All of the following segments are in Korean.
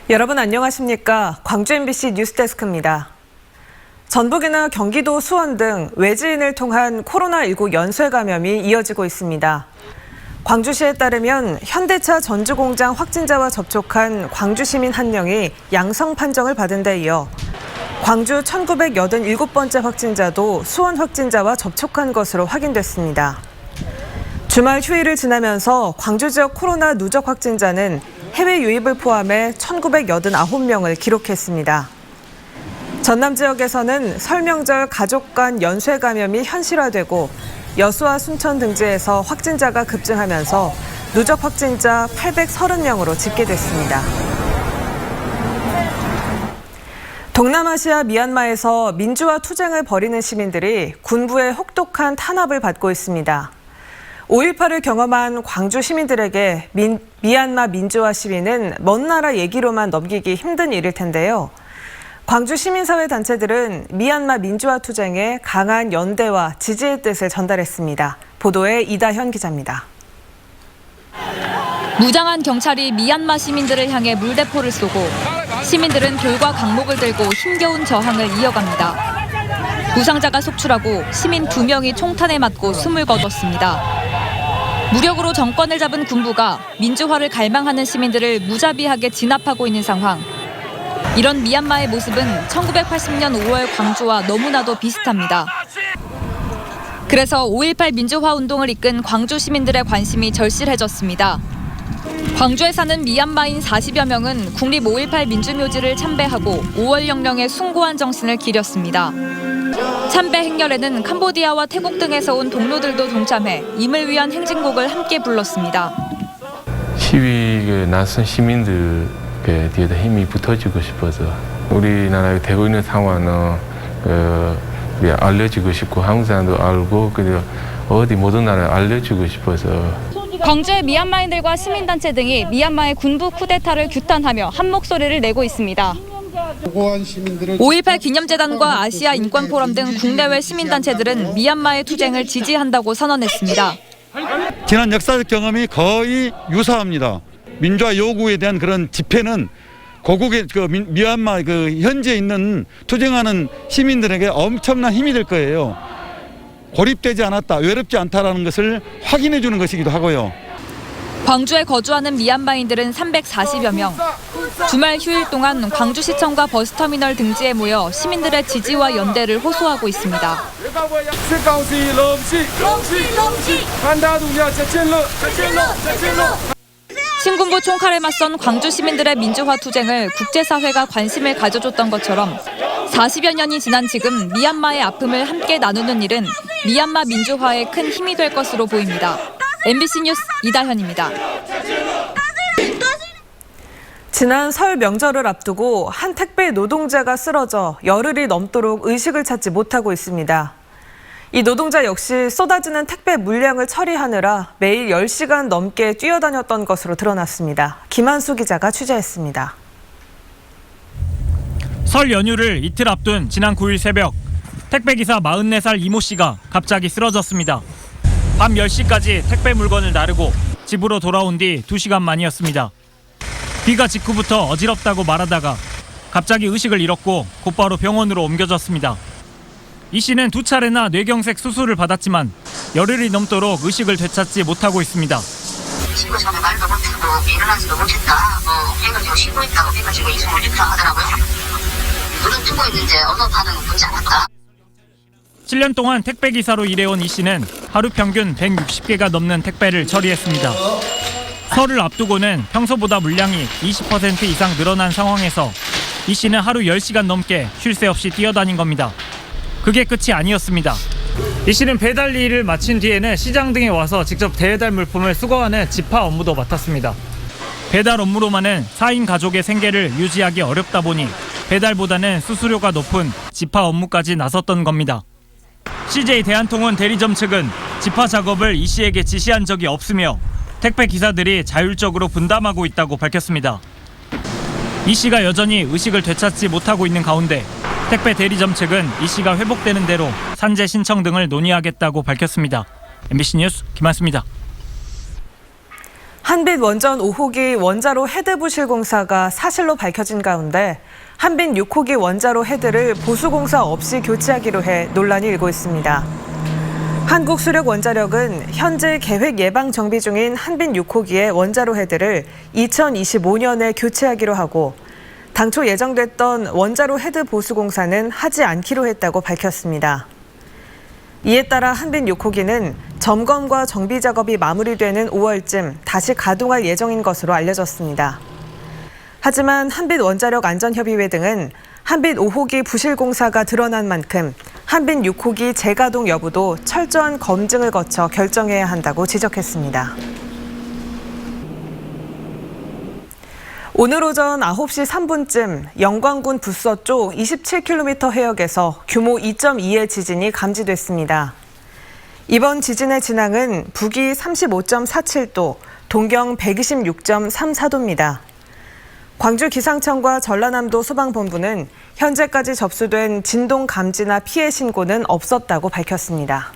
여러분 안녕하십니까? 광주 MBC 뉴스데스크입니다. 전북이나 경기도 수원 등 외지인을 통한 코로나19 연쇄 감염이 이어지고 있습니다. 광주시에 따르면 현대차 전주공장 확진자와 접촉한 광주 시민 1명이 양성 판정을 받은 데 이어 광주 1987번째 확진자도 수원 확진자와 접촉한 것으로 확인됐습니다. 주말 휴일을 지나면서 광주 지역 코로나 누적 확진자는 해외 유입을 포함해 1989명을 기록했습니다. 전남 지역에서는 설 명절 가족 간 연쇄 감염이 현실화되고 여수와 순천 등지에서 확진자가 급증하면서 누적 확진자 830명으로 집계됐습니다. 동남아시아 미얀마에서 민주화 투쟁을 벌이는 시민들이 군부의 혹독한 탄압을 받고 있습니다. 5.18을 경험한 광주 시민들에게 미얀마 민주화 시위는 먼 나라 얘기로만 넘기기 힘든 일일 텐데요. 광주 시민사회 단체들은 미얀마 민주화 투쟁에 강한 연대와 지지의 뜻을 전달했습니다. 보도에 이다현 기자입니다. 무장한 경찰이 미얀마 시민들을 향해 물대포를 쏘고 시민들은 돌과 강목을 들고 힘겨운 저항을 이어갑니다. 부상자가 속출하고 시민 2명이 총탄에 맞고 숨을 거뒀습니다. 무력으로 정권을 잡은 군부가 민주화를 갈망하는 시민들을 무자비하게 진압하고 있는 상황. 이런 미얀마의 모습은 1980년 5월 광주와 너무나도 비슷합니다. 그래서 5.18 민주화 운동을 이끈 광주 시민들의 관심이 절실해졌습니다. 광주에 사는 미얀마인 40여 명은 국립 5.18 민주묘지를 참배하고 5월 영령에 숭고한 정신을 기렸습니다. 참배 행렬에는 캄보디아와 태국 등에서 온 동료들도 동참해 임을 위한 행진곡을 함께 불렀습니다. 시위에 나선 시민들에 뒤에다 힘이 붙어주고 싶어서 우리나라에 되고 있는 상황은 알려주고 싶고 한국 사람도 알고 그리고 어디 모든 나라에 알려주고 싶어서 광주의 미얀마인들과 시민단체 등이 미얀마의 군부 쿠데타를 규탄하며 한 목소리를 내고 있습니다. 5.18 기념재단과 아시아 인권포럼 등 국내외 시민단체들은 미얀마의 투쟁을 지지한다고 선언했습니다. 지난 역사적 경험이 거의 유사합니다. 민주화 요구에 대한 그런 집회는 고국의 미얀마 현지에 있는 투쟁하는 시민들에게 엄청난 힘이 될 거예요. 고립되지 않았다, 외롭지 않다라는 것을 확인해 주는 것이기도 하고요. 광주에 거주하는 미얀마인들은 340여 명. 주말 휴일 동안 광주시청과 버스터미널 등지에 모여 시민들의 지지와 연대를 호소하고 있습니다. 신군부 총칼에 맞선 광주 시민들의 민주화 투쟁을 국제사회가 관심을 가져줬던 것처럼 40여 년이 지난 지금 미얀마의 아픔을 함께 나누는 일은 미얀마 민주화에 큰 힘이 될 것으로 보입니다. MBC 뉴스 이다현입니다. 지난 설 명절을 앞두고 한 택배 노동자가 쓰러져 열흘이 넘도록 의식을 찾지 못하고 있습니다. 이 노동자 역시 쏟아지는 택배 물량을 처리하느라 매일 10시간 넘게 뛰어다녔던 것으로 드러났습니다. 김한수 기자가 취재했습니다. 설 연휴를 이틀 앞둔 지난 9일 새벽, 택배기사 44살 이모 씨가 갑자기 쓰러졌습니다. 밤 10시까지 택배 물건을 나르고 집으로 돌아온 뒤 2시간 만이었습니다. 비가 직후부터 어지럽다고 말하다가 갑자기 의식을 잃었고 곧바로 병원으로 옮겨졌습니다. 이 씨는 2차례나 뇌경색 수술을 받았지만 열흘이 넘도록 의식을 되찾지 못하고 있습니다. 친구 전에 말도 못하고 일어나지도 못했다. 해가지고 쉬고 있다고 해가지고 이송을 했다 하더라고요. 눈은 뜨고 있는데 언어 반응은 보지 않았다. 7년 동안 택배기사로 일해온 이 씨는 하루 평균 160개가 넘는 택배를 처리했습니다. 설을 앞두고는 평소보다 물량이 20% 이상 늘어난 상황에서 이 씨는 하루 10시간 넘게 쉴 새 없이 뛰어다닌 겁니다. 그게 끝이 아니었습니다. 이 씨는 배달 일을 마친 뒤에는 시장 등에 와서 직접 배달 물품을 수거하는 집화 업무도 맡았습니다. 배달 업무로만은 4인 가족의 생계를 유지하기 어렵다 보니 배달보다는 수수료가 높은 집화 업무까지 나섰던 겁니다. CJ 대한통운 대리점 측은 집화 작업을 이 씨에게 지시한 적이 없으며 택배 기사들이 자율적으로 분담하고 있다고 밝혔습니다. 이 씨가 여전히 의식을 되찾지 못하고 있는 가운데 택배 대리점 측은 이 씨가 회복되는 대로 산재 신청 등을 논의하겠다고 밝혔습니다. MBC 뉴스 김한수입니다. 한빛 원전 5호기 원자로 헤드 부실 공사가 사실로 밝혀진 가운데 한빛 6호기 원자로 헤드를 보수공사 없이 교체하기로 해 논란이 일고 있습니다. 한국수력원자력은 현재 계획 예방 정비 중인 한빛 6호기의 원자로 헤드를 2025년에 교체하기로 하고 당초 예정됐던 원자로 헤드 보수 공사는 하지 않기로 했다고 밝혔습니다. 이에 따라 한빛 6호기는 점검과 정비 작업이 마무리되는 5월쯤 다시 가동할 예정인 것으로 알려졌습니다. 하지만 한빛 원자력 안전협의회 등은 한빛 5호기 부실 공사가 드러난 만큼 한빛 6호기 재가동 여부도 철저한 검증을 거쳐 결정해야 한다고 지적했습니다. 오늘 오전 9시 3분쯤 영광군 북서쪽 27km 해역에서 규모 2.2의 지진이 감지됐습니다. 이번 지진의 진앙은 북위 35.47도, 동경 126.34도입니다. 광주 기상청과 전라남도 소방본부는 현재까지 접수된 진동 감지나 피해 신고는 없었다고 밝혔습니다.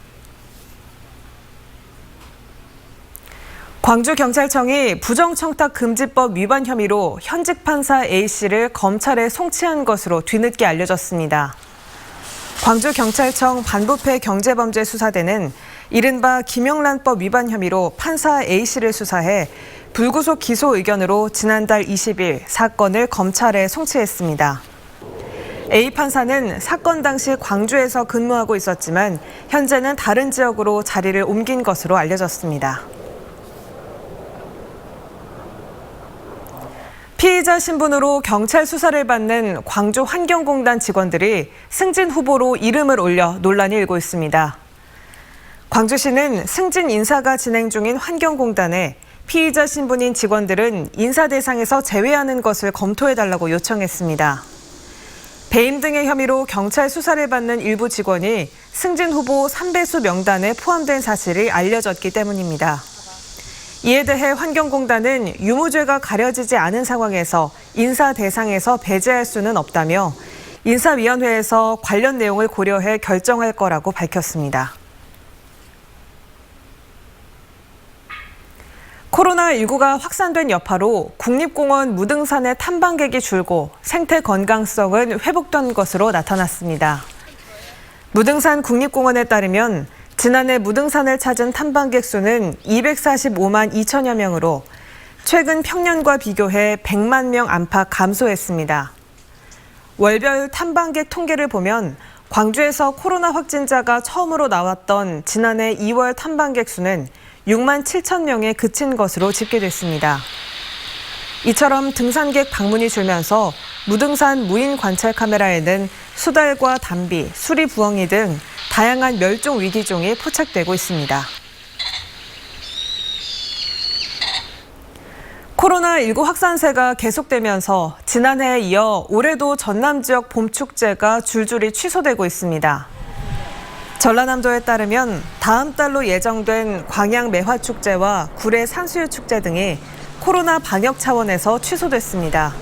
광주경찰청이 부정청탁금지법 위반 혐의로 현직 판사 A씨를 검찰에 송치한 것으로 뒤늦게 알려졌습니다. 광주경찰청 반부패 경제범죄수사대는 이른바 김영란법 위반 혐의로 판사 A씨를 수사해 불구속 기소 의견으로 지난달 20일 사건을 검찰에 송치했습니다. A 판사는 사건 당시 광주에서 근무하고 있었지만 현재는 다른 지역으로 자리를 옮긴 것으로 알려졌습니다. 피의자 신분으로 경찰 수사를 받는 광주 환경공단 직원들이 승진 후보로 이름을 올려 논란이 일고 있습니다. 광주시는 승진 인사가 진행 중인 환경공단에 피의자 신분인 직원들은 인사 대상에서 제외하는 것을 검토해달라고 요청했습니다. 배임 등의 혐의로 경찰 수사를 받는 일부 직원이 승진 후보 3배수 명단에 포함된 사실이 알려졌기 때문입니다. 이에 대해 환경공단은 유무죄가 가려지지 않은 상황에서 인사 대상에서 배제할 수는 없다며 인사위원회에서 관련 내용을 고려해 결정할 거라고 밝혔습니다. 코로나19가 확산된 여파로 국립공원 무등산의 탐방객이 줄고 생태 건강성은 회복된 것으로 나타났습니다. 무등산 국립공원에 따르면 지난해 무등산을 찾은 탐방객 수는 245만 2천여 명으로 최근 평년과 비교해 100만 명 안팎 감소했습니다. 월별 탐방객 통계를 보면 광주에서 코로나 확진자가 처음으로 나왔던 지난해 2월 탐방객 수는 6만 7천 명에 그친 것으로 집계됐습니다. 이처럼 등산객 방문이 줄면서 무등산 무인 관찰 카메라에는 수달과 담비, 수리부엉이 등 다양한 멸종 위기종이 포착되고 있습니다. 코로나19 확산세가 계속되면서 지난해에 이어 올해도 전남 지역 봄축제가 줄줄이 취소되고 있습니다. 전라남도에 따르면 다음 달로 예정된 광양 매화축제와 구례 산수유축제 등이 코로나 방역 차원에서 취소됐습니다.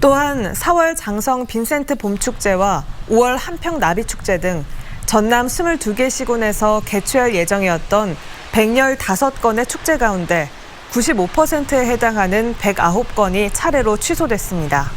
또한 4월 장성 빈센트 봄축제와 5월 한평 나비축제 등 전남 22개 시군에서 개최할 예정이었던 115건의 축제 가운데 95%에 해당하는 109건이 차례로 취소됐습니다.